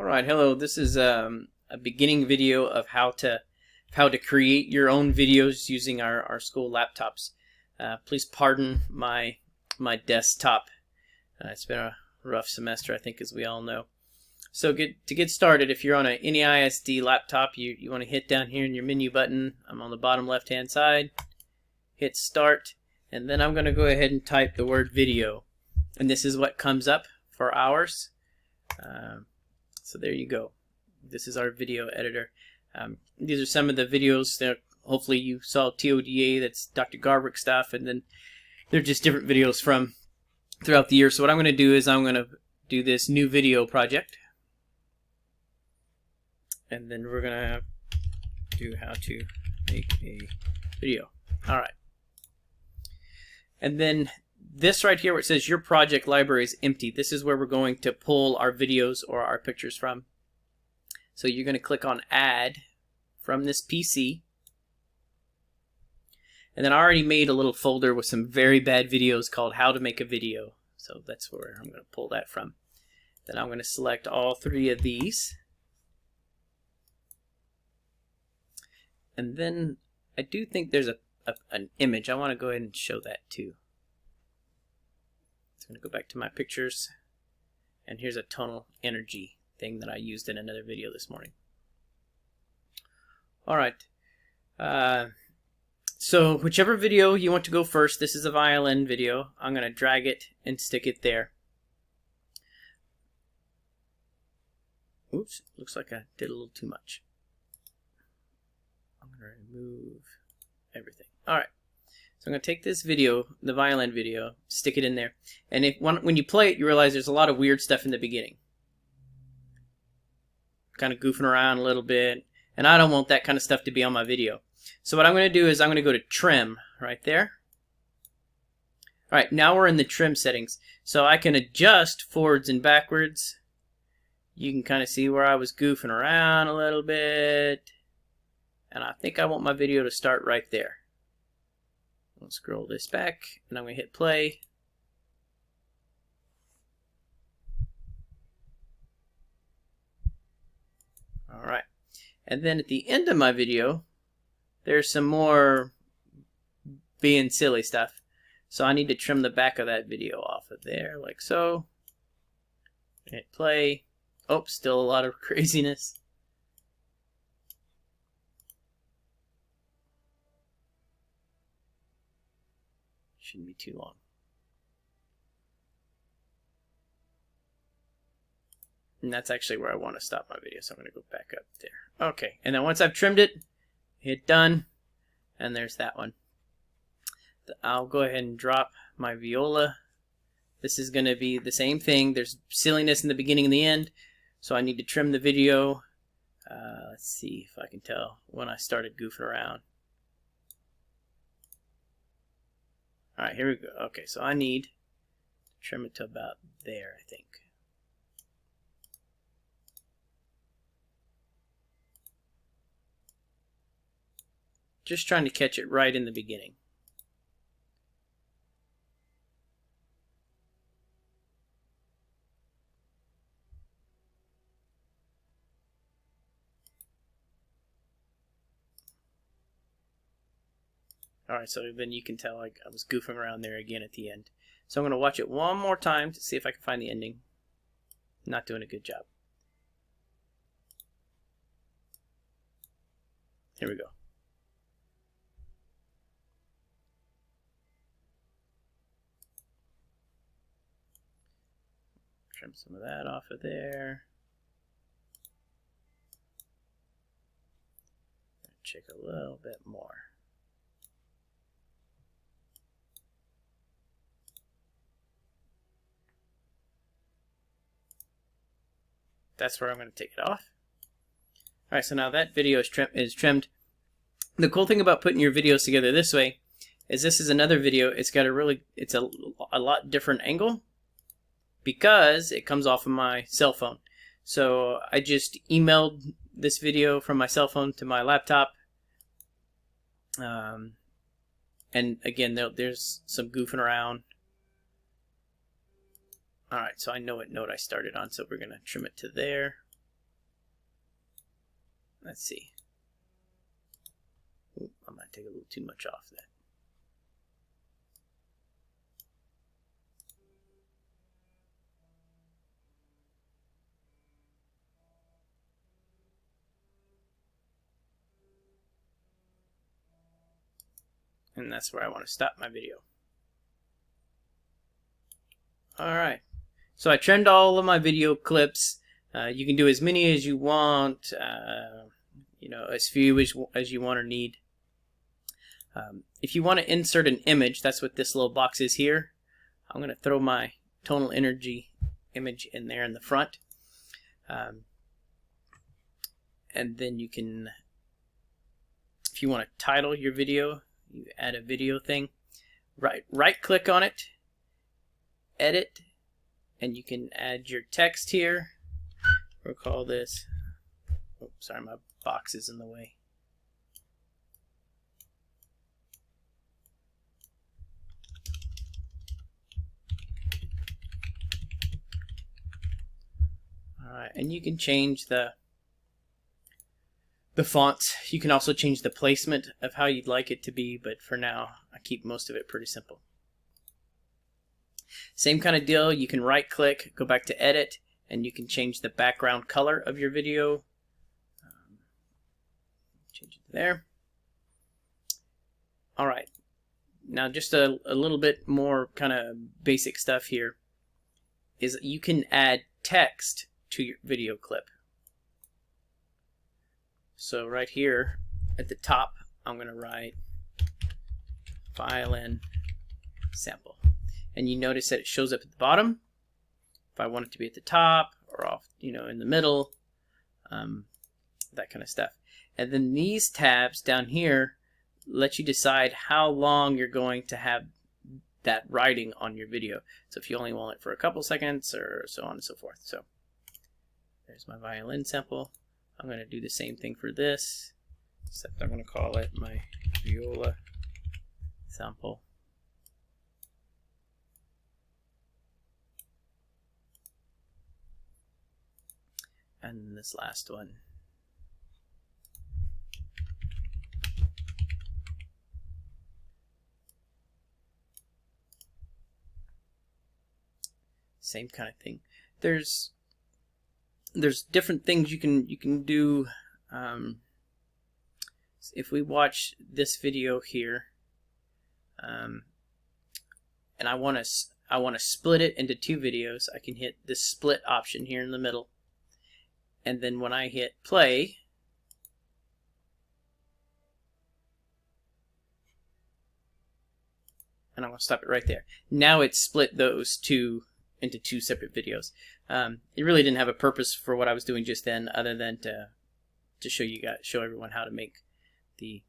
Alright, hello. This is a beginning video of how to create your own videos using our school laptops. Please pardon my desktop. It's been a rough semester, I think, as we all know. So to get started, if you're on an NEISD laptop, you want to hit down here in your menu button. I'm on the bottom left hand side. Hit start, and then I'm going to go ahead and type the word video, and this is what comes up for ours. So there you go. This is our video editor. These are some of the videos that hopefully you saw. TODA, that's Dr. Garbrick stuff, and then they're just different videos from throughout the year. So what I'm going to do is I'm going to do this new video project, and then we're going to do how to make a video. Alright. And then this right here where it says your project library is empty, this is where we're going to pull our videos or our pictures from. So you're going to click on add from this PC. And then I already made a little folder with some very bad videos called how to make a video. So that's where I'm going to pull that from. Then I'm going to select all three of these. And then I do think there's an image. I want to go ahead and show that too. I'm going to go back to my pictures, and here's a tonal energy thing that I used in another video this morning. Alright, so whichever video you want to go first, this is a violin video. I'm going to drag it and stick it there. Oops, looks like I did a little too much. I'm going to remove everything. Alright. So I'm going to take this video, the violin video, stick it in there. And when you play it, you realize there's a lot of weird stuff in the beginning. Kind of goofing around a little bit. And I don't want that kind of stuff to be on my video. So what I'm going to do is I'm going to go to trim right there. Alright, now we're in the trim settings. So I can adjust forwards and backwards. You can kind of see where I was goofing around a little bit. And I think I want my video to start right there. I'll scroll this back, and I'm going to hit play. Alright. And then at the end of my video, there's some more being silly stuff. So I need to trim the back of that video off of there, like so. Hit play. Oh, still a lot of craziness. Shouldn't be too long. And that's actually where I want to stop my video, so I'm going to go back up there. Okay, and then once I've trimmed it, hit done, and there's that one. I'll go ahead and drop my viola. This is going to be the same thing. There's silliness in the beginning and the end, so I need to trim the video. Let's see if I can tell when I started goofing around. Alright, here we go. Okay, so I need to trim it to about there, I think. Just trying to catch it right in the beginning. Alright, so then you can tell I was goofing around there again at the end. So I'm going to watch it one more time to see if I can find the ending. Not doing a good job. Here we go. Trim some of that off of there. Check a little bit more. That's where I'm going to take it off. Alright, so now that video is trimmed. The cool thing about putting your videos together this way is this is another video. It's got it's a lot different angle because it comes off of my cell phone. So I just emailed this video from my cell phone to my laptop. And again, there's some goofing around. Alright, so I know what note I started on, so we're going to trim it to there. let's see. Ooh, I might take a little too much off that. And that's where I want to stop my video. Alright, so I trimmed all of my video clips. You can do as many as you want, you know, as few as you want or need. If you want to insert an image, that's what this little box is here. I'm going to throw my tonal energy image in there in the front. And then you can, if you want to title your video, you add a video thing, right click on it, edit, and you can add your text here. We'll call this, oh, sorry, my box is in the way. Alright, and you can change the fonts. You can also change the placement of how you'd like it to be, but for now I keep most of it pretty simple. Same kind of deal, you can right click, go back to edit, and you can change the background color of your video. Change it there. Alright, now just a little bit more kind of basic stuff here is you can add text to your video clip. So right here at the top, I'm going to write violin sample. And you notice that it shows up at the bottom. If I want it to be at the top or off, you know, in the middle, that kind of stuff. And then these tabs down here let you decide how long you're going to have that writing on your video. So if you only want it for a couple seconds or so on and so forth. So there's my violin sample. I'm going to do the same thing for this, except I'm going to call it my viola sample. And this last one. Same kind of thing. There's different things you can do. If we watch this video here, and I want to split it into two videos, I can hit this split option here in the middle, and then when I hit play, and I'm going to stop it right there. Now it's split those two into two separate videos. It really didn't have a purpose for what I was doing just then, other than to show everyone how to make the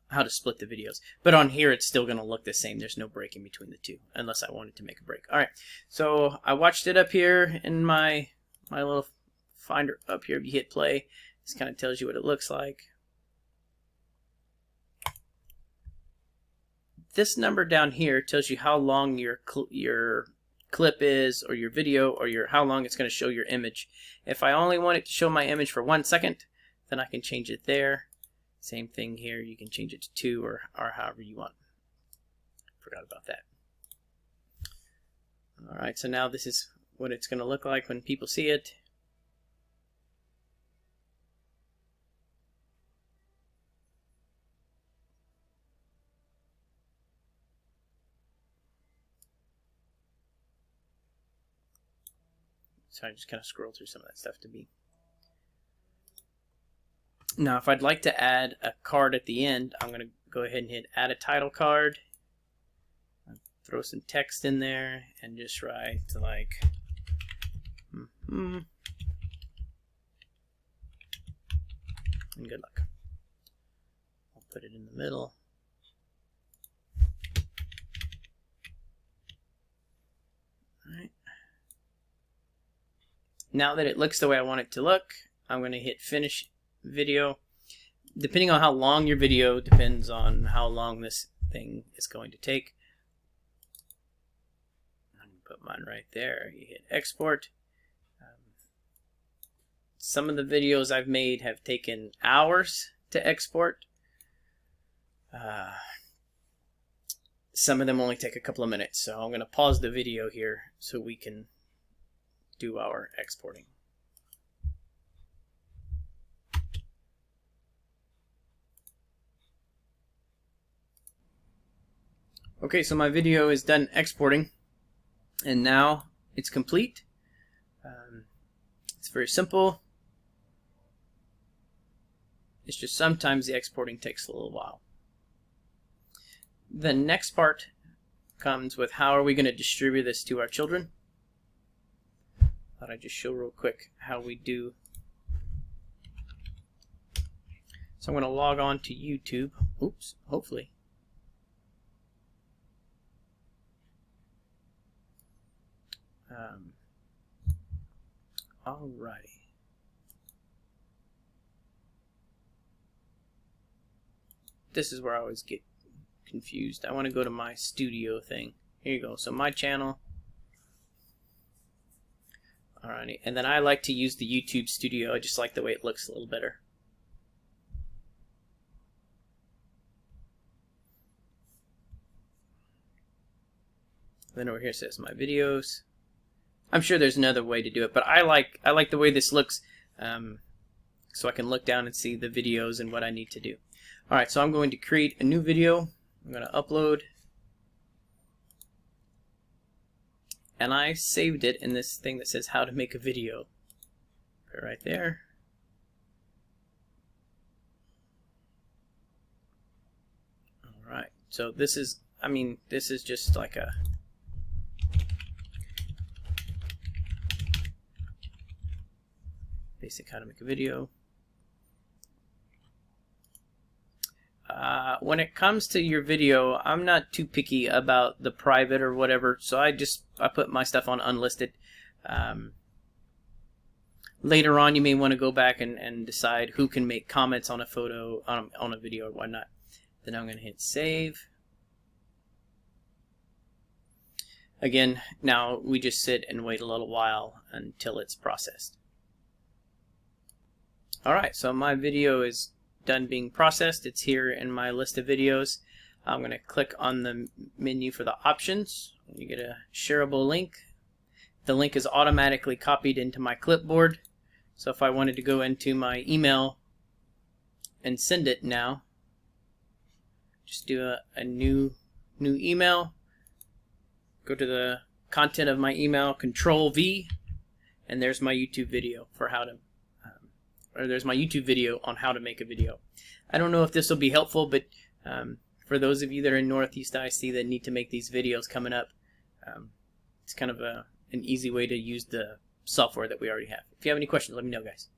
how to split the videos. But on here, it's still going to look the same. There's no break in between the two, unless I wanted to make a break. All right, so I watched it up here in my little finder up here. If you hit play, this kind of tells you what it looks like. This number down here tells you how long your clip is, or your video, or how long it's going to show your image. If I only want it to show my image for 1 second, then I can change it there. Same thing here, you can change it to 2 or however you want. Forgot about that. Alright, so now this is what it's going to look like when people see it. So I just kind of scroll through some of that stuff to be. Now, if I'd like to add a card at the end, I'm going to go ahead and hit add a title card. I'll throw some text in there and just write like, and good luck. I'll put it in the middle. All right. Now that it looks the way I want it to look, I'm going to hit finish video. Depending on how long your video depends on how long this thing is going to take. I'm going to put mine right there. You hit export. Some of the videos I've made have taken hours to export. Some of them only take a couple of minutes, so I'm going to pause the video here so we can do our exporting. Okay, so my video is done exporting, and now it's complete. It's very simple. It's just sometimes the exporting takes a little while. The next part comes with how are we going to distribute this to our children. Thought I'd just show real quick how we do. So I'm going to log on to YouTube. Oops, hopefully. Alrighty. This is where I always get confused. I want to go to my studio thing. Here you go. So my channel. Alrighty. And then I like to use the YouTube studio. I just like the way it looks a little better. Then over here it says my videos. I'm sure there's another way to do it, but I like the way this looks, so I can look down and see the videos and what I need to do. Alright, so I'm going to create a new video. I'm going to upload. And I saved it in this thing that says how to make a video. Put it right there. Alright, so this is, this is just like a basic how to make a video. When it comes to your video, I'm not too picky about the private or whatever, so I put my stuff on unlisted. Later on, you may want to go back and decide who can make comments on a photo, on a video or whatnot. Then I'm going to hit save. Again, now we just sit and wait a little while until it's processed. Alright, so my video is done being processed. It's here in my list of videos. I'm going to click on the menu for the options. You get a shareable link. The link is automatically copied into my clipboard. So if I wanted to go into my email and send it now, just do a new email. Go to the content of my email, Control V, and there's my YouTube video for how to there's my YouTube video on how to make a video. I don't know if this will be helpful, but for those of you that are in Northeast IC that need to make these videos coming up, it's kind of an easy way to use the software that we already have. If you have any questions, let me know, guys.